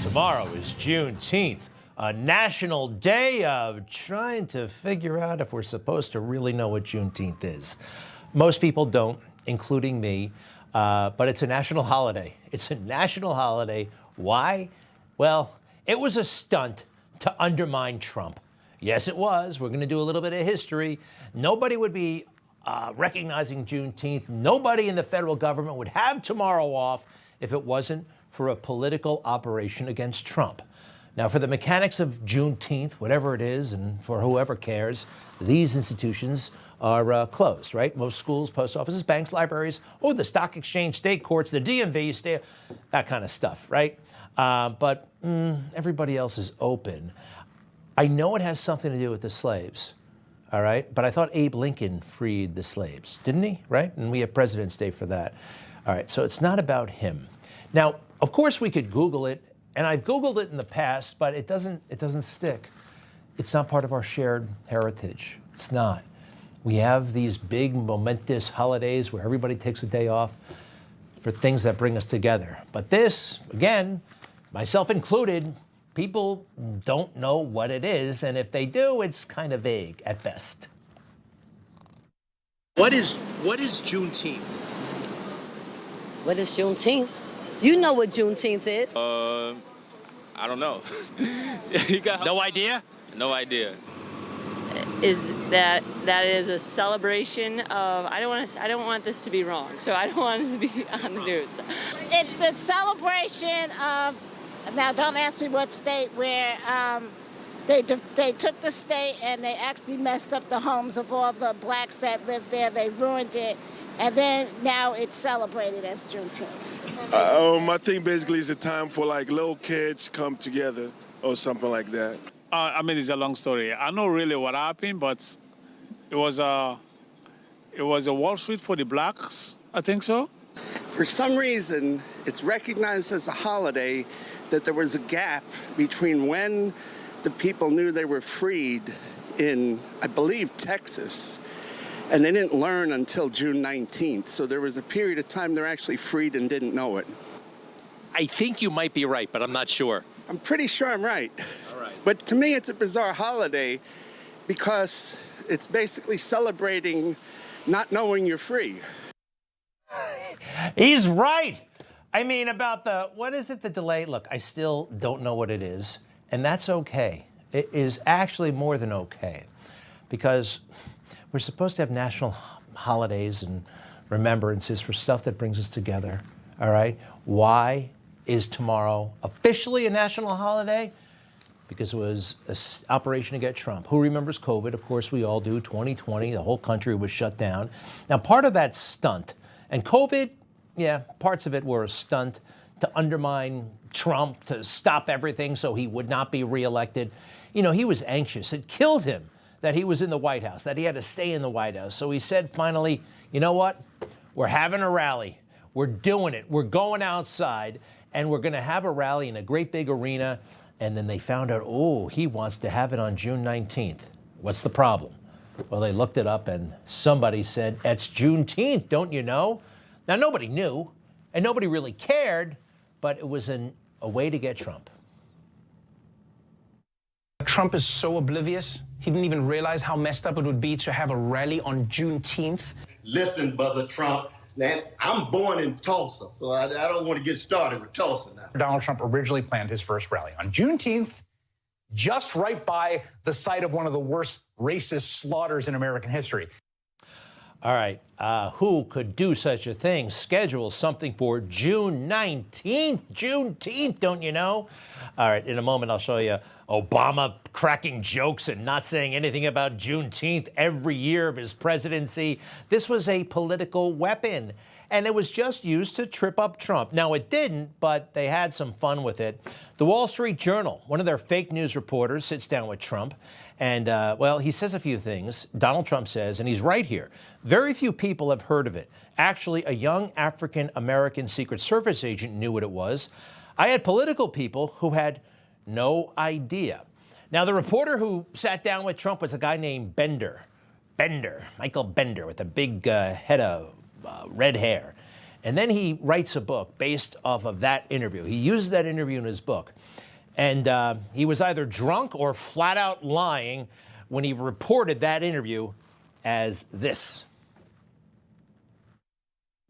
Tomorrow is Juneteenth, a national day of trying to figure out if we're supposed to really know what Juneteenth is. Most people don't, including me, but it's a national holiday. It's a national holiday. Why? Well, it was a stunt to undermine Trump. Yes, it was. We're going to do a little bit of history. Nobody would be recognizing Juneteenth. Nobody in the federal government would have tomorrow off if it wasn't for a political operation against Trump. Now, for the mechanics of Juneteenth, whatever it is, and for whoever cares, these institutions are closed, right? Most schools, post offices, banks, libraries, the stock exchange, state courts, the DMV, that kind of stuff, right? But everybody else is open. I know it has something to do with the slaves, all right? But I thought Abe Lincoln freed the slaves, didn't he, right? And we have President's Day for that. All right, so it's not about him. Now, of course, we could Google it, and I've Googled it in the past, but it doesn't stick. It's not part of our shared heritage. It's not. We have these big, momentous holidays where everybody takes a day off for things that bring us together. But this, again, myself included, people don't know what it is, and if they do, it's kind of vague at best. What is Juneteenth? What is Juneteenth? You know what Juneteenth is. I don't know. You got no idea? No idea. Is that is a celebration of, I don't want this to be wrong, so I don't want it to be on the news. It's the celebration of, now don't ask me what state, where they took the state and they actually messed up the homes of all the blacks that lived there. They ruined it, and then now it's celebrated as Juneteenth. I think basically it's a time for like little kids come together or something like that. I mean, it's a long story. I know really what happened, but it was a Wall Street for the blacks, I think so. For some reason, it's recognized as a holiday that there was a gap between when the people knew they were freed in, I believe, Texas, and they didn't learn until June 19th. So there was a period of time they're actually freed and didn't know it. I think you might be right, but I'm not sure. I'm pretty sure I'm right. All right. But to me, it's a bizarre holiday because it's basically celebrating not knowing you're free. He's right. I mean, about the delay? Look, I still don't know what it is, and that's okay. It is actually more than okay, because we're supposed to have national holidays and remembrances for stuff that brings us together, all right? Why is tomorrow officially a national holiday? Because it was an operation to get Trump. Who remembers COVID? Of course, we all do. 2020, the whole country was shut down. Now, part of that stunt, and COVID, yeah, parts of it were a stunt to undermine Trump, to stop everything so he would not be reelected. You know, he was anxious. It killed him that he was in the White House, that he had to stay in the White House. So he said finally, you know what? We're having a rally. We're doing it. We're going outside, and we're going to have a rally in a great big arena. And then they found out, he wants to have it on June 19th. What's the problem? Well, they looked it up, and somebody said, it's Juneteenth, don't you know? Now, nobody knew, and nobody really cared, but it was a way to get Trump. Trump is so oblivious, he didn't even realize how messed up it would be to have a rally on Juneteenth. Listen, Brother Trump, man, I'm born in Tulsa, so I don't want to get started with Tulsa now. Donald Trump originally planned his first rally on Juneteenth, just right by the site of one of the worst racist slaughters in American history. All right, who could do such a thing? Schedule something for June 19th. Juneteenth, don't you know? All right, in a moment, I'll show you Obama cracking jokes and not saying anything about Juneteenth every year of his presidency. This was a political weapon, and it was just used to trip up Trump. Now, it didn't, but they had some fun with it. The Wall Street Journal, one of their fake news reporters, sits down with Trump. And, well, he says a few things. Donald Trump says, and he's right here, very few people have heard of it. Actually, a young African-American Secret Service agent knew what it was. I had political people who had no idea. Now, the reporter who sat down with Trump was a guy named Michael Bender, with a big head of red hair. And then he writes a book based off of that interview. He uses that interview in his book. And he was either drunk or flat out lying when he reported that interview as this.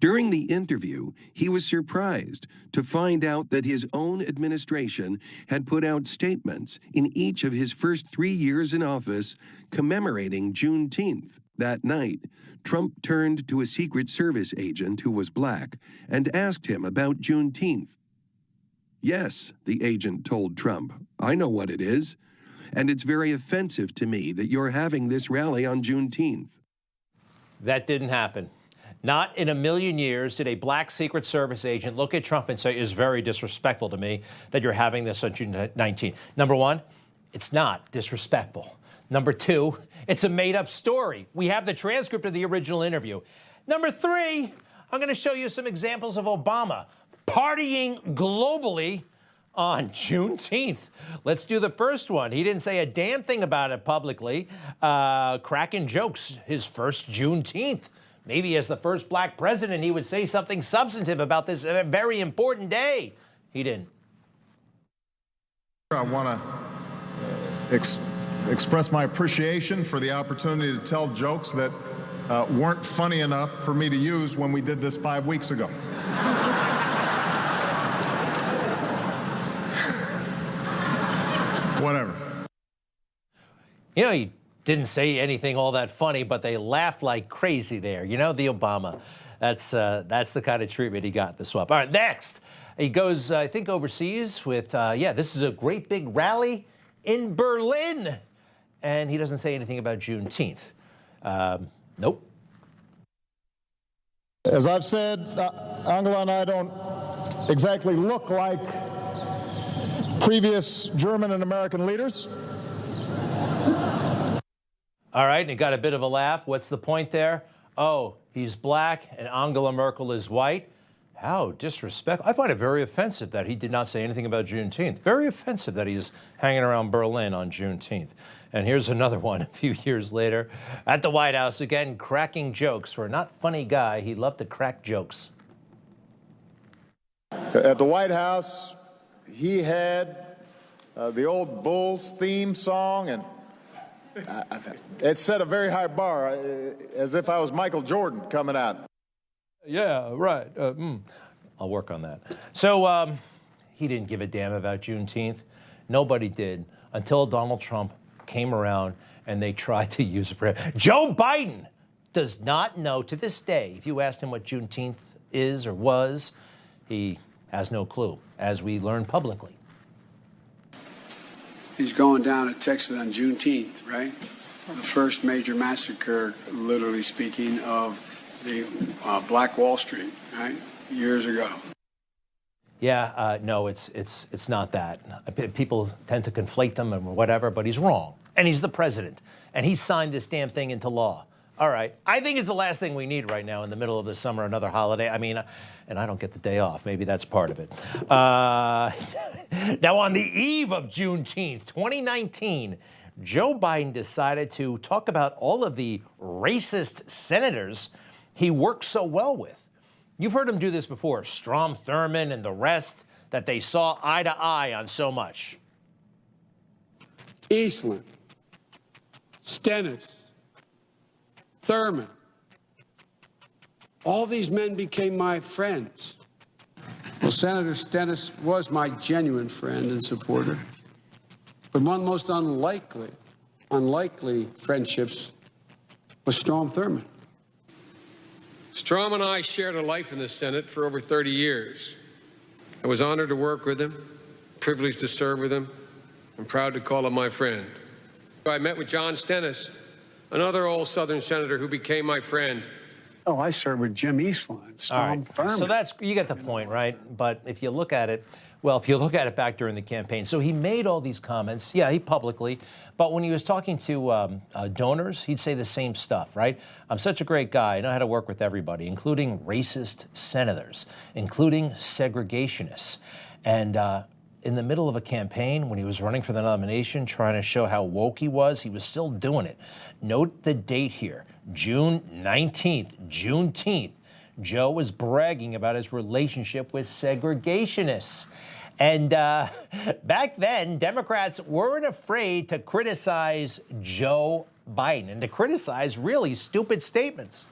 During the interview, he was surprised to find out that his own administration had put out statements in each of his first 3 years in office commemorating Juneteenth. That night, Trump turned to a Secret Service agent who was black and asked him about Juneteenth. Yes, the agent told Trump, I know what it is, and it's very offensive to me that you're having this rally on Juneteenth. That didn't happen. Not in a million years did a black Secret Service agent look at Trump and say, it's very disrespectful to me that you're having this on June 19th. Number one, it's not disrespectful. Number two, it's a made-up story. We have the transcript of the original interview. Number three, I'm going to show you some examples of Obama partying globally on Juneteenth. Let's do the first one. He didn't say a damn thing about it publicly. Cracking jokes his first Juneteenth. Maybe as the first black president, he would say something substantive about this very important day. He didn't. I want to express my appreciation for the opportunity to tell jokes that weren't funny enough for me to use when we did this 5 weeks ago. Whatever. You know, he didn't say anything all that funny, but they laughed like crazy there. You know, the Obama. That's the kind of treatment he got in the swamp. All right, next. He goes, I think, overseas with, this is a great big rally in Berlin. And he doesn't say anything about Juneteenth. Nope. As I've said, Angela and I don't exactly look like previous German and American leaders. All right, and it got a bit of a laugh. What's the point there? Oh, he's black and Angela Merkel is white. How disrespectful. I find it very offensive that he did not say anything about Juneteenth. Very offensive that he's hanging around Berlin on Juneteenth. And here's another one a few years later at the White House, again, cracking jokes. For a not funny guy, he loved to crack jokes. At the White House, he had the old Bulls theme song, and it set a very high bar, as if I was Michael Jordan coming out. Yeah, right. I'll work on that. So he didn't give a damn about Juneteenth. Nobody did until Donald Trump came around and they tried to use it for him. Joe Biden does not know to this day. If you asked him what Juneteenth is or was, he has no clue, as we learned publicly. He's going down at Texas on Juneteenth, right? The first major massacre, literally speaking, of the Black Wall Street, right? Years ago. Yeah, no, it's not that. People tend to conflate them and whatever, but he's wrong. And he's the president. And he signed this damn thing into law. All right. I think it's the last thing we need right now in the middle of the summer, another holiday. I mean, and I don't get the day off. Maybe that's part of it. Now, on the eve of Juneteenth, 2019, Joe Biden decided to talk about all of the racist senators he works so well with. You've heard him do this before, Strom Thurmond and the rest, that they saw eye to eye on so much. Eastland, Stennis, Thurmond. All these men became my friends. Well, Senator Stennis was my genuine friend and supporter. But one of the most unlikely friendships was Strom Thurmond. Strom and I shared a life in the Senate for over 30 years. I was honored to work with him, privileged to serve with him, and proud to call him my friend. I met with John Stennis, another old Southern senator who became my friend. Oh, I served with Jim Eastland, Strom Thurmond. So you get the point, right? But if you look at it, if you look at it back during the campaign, so he made all these comments, he publicly, but when he was talking to donors, he'd say the same stuff, right? I'm such a great guy. I know how to work with everybody, including racist senators, including segregationists. And in the middle of a campaign, when he was running for the nomination, trying to show how woke he was still doing it. Note the date here, June 19th, Juneteenth. Joe was bragging about his relationship with segregationists. And back then, Democrats weren't afraid to criticize Joe Biden and to criticize really stupid statements.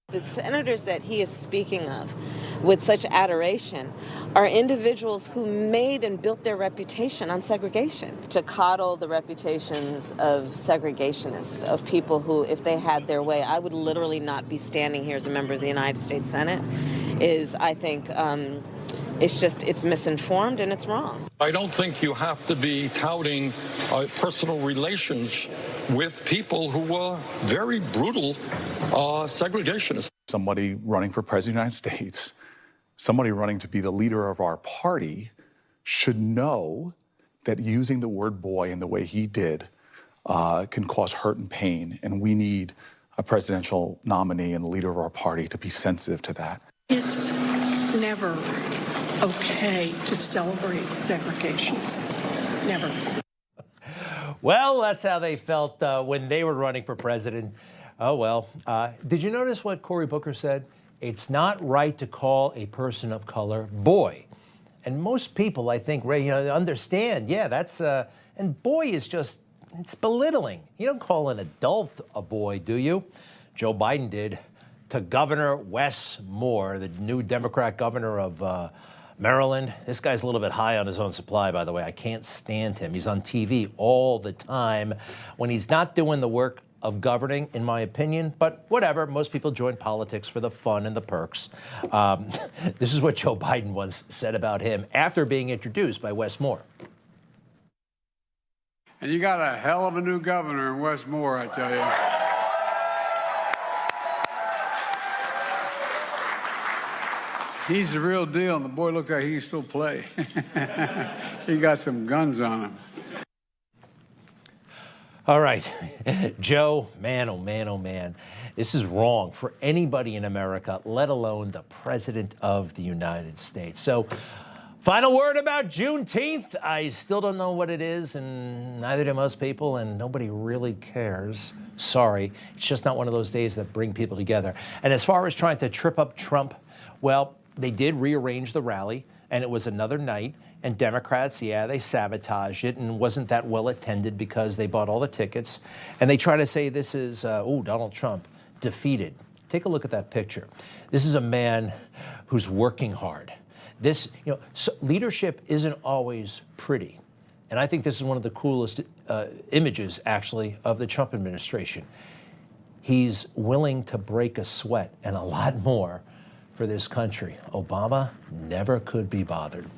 The senators that he is speaking of with such adoration are individuals who made and built their reputation on segregation. To coddle the reputations of segregationists, of people who, if they had their way, I would literally not be standing here as a member of the United States Senate, is, I think, it's misinformed and it's wrong. I don't think you have to be touting personal relations with people who were very brutal segregationists. Somebody running for president of the United States, somebody running to be the leader of our party, should know that using the word boy in the way he did can cause hurt and pain, and we need a presidential nominee and the leader of our party to be sensitive to that. It's never okay to celebrate segregationists. Never. Well, that's how they felt when they were running for president. Oh, well. Did you notice what Cory Booker said? It's not right to call a person of color boy. And most people, I think, understand, yeah, that's, and boy is just, it's belittling. You don't call an adult a boy, do you? Joe Biden did to Governor Wes Moore, the new Democrat governor of Maryland. This guy's a little bit high on his own supply, by the way. I can't stand him. He's on TV all the time when he's not doing the work of governing, in my opinion. But whatever, most people join politics for the fun and the perks. This is what Joe Biden once said about him after being introduced by Wes Moore. And you got a hell of a new governor in Wes Moore, I tell you. He's the real deal, and the boy looked like he can still play. He got some guns on him. All right, Joe, man, oh man, oh man. This is wrong for anybody in America, let alone the President of the United States. So, final word about Juneteenth. I still don't know what it is, and neither do most people, and nobody really cares. Sorry, it's just not one of those days that bring people together. And as far as trying to trip up Trump, well, they did rearrange the rally, and it was another night. And Democrats, yeah, they sabotaged it and wasn't that well attended because they bought all the tickets. And they try to say this is, Donald Trump defeated. Take a look at that picture. This is a man who's working hard. This, leadership isn't always pretty. And I think this is one of the coolest images, actually, of the Trump administration. He's willing to break a sweat and a lot more for this country. Obama never could be bothered.